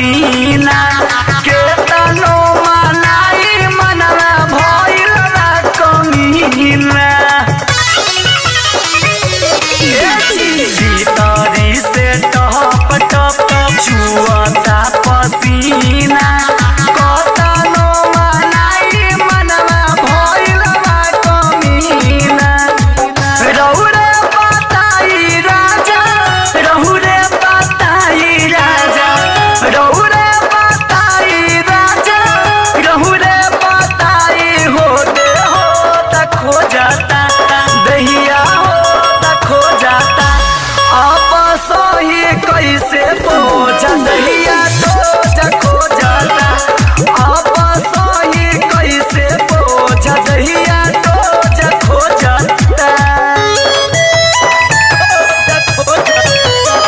पसीना के तनो मनाई मनवा भइल बा कमीना। भीतरी से टप टप छुअता पसीना कतनो मनाई मनवा भइल बा कमीना। रहुरे बताई राजा रहुरे बताई राजा रहुरे बताई राजा रहुरे बताई हो दे हो तक हो जाता दहिया हो तक हो जाता आप सही कैसे बोझ दहिया तो जखो जाता आप सही कैसे बोझ दहिया तो जखो जाता जखो जाता।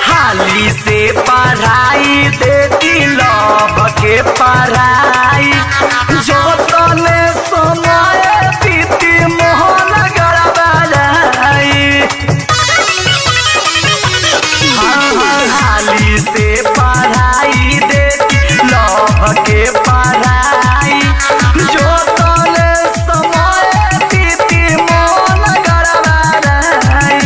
हाली से पढ़ाई देती लव के पढ़ाई जो तने समय बीती मोहन गड़बड़ाई। हाली से पढ़ाई देती लव के पढ़ाई जो तने समय बीती मोहन गड़बड़ाई।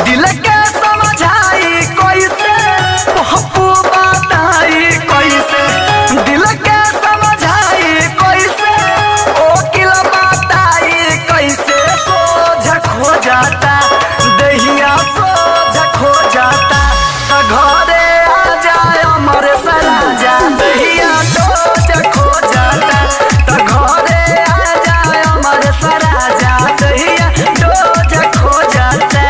दिल के समझाई कैसे पप्पू बताई कैसे दिल के समझाई कैसे ओकिल बताई कैसे सोझ हो जाता दहिया सोझ हो जाता त घरे आ जाए अमर सराजा दहिया सोझ हो जाता त घरे आ जाए अमर सराजा दहिया सोझ हो जाता।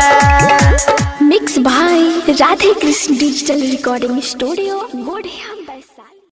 मिक्स भाई Radhe Krishna digital recording studio.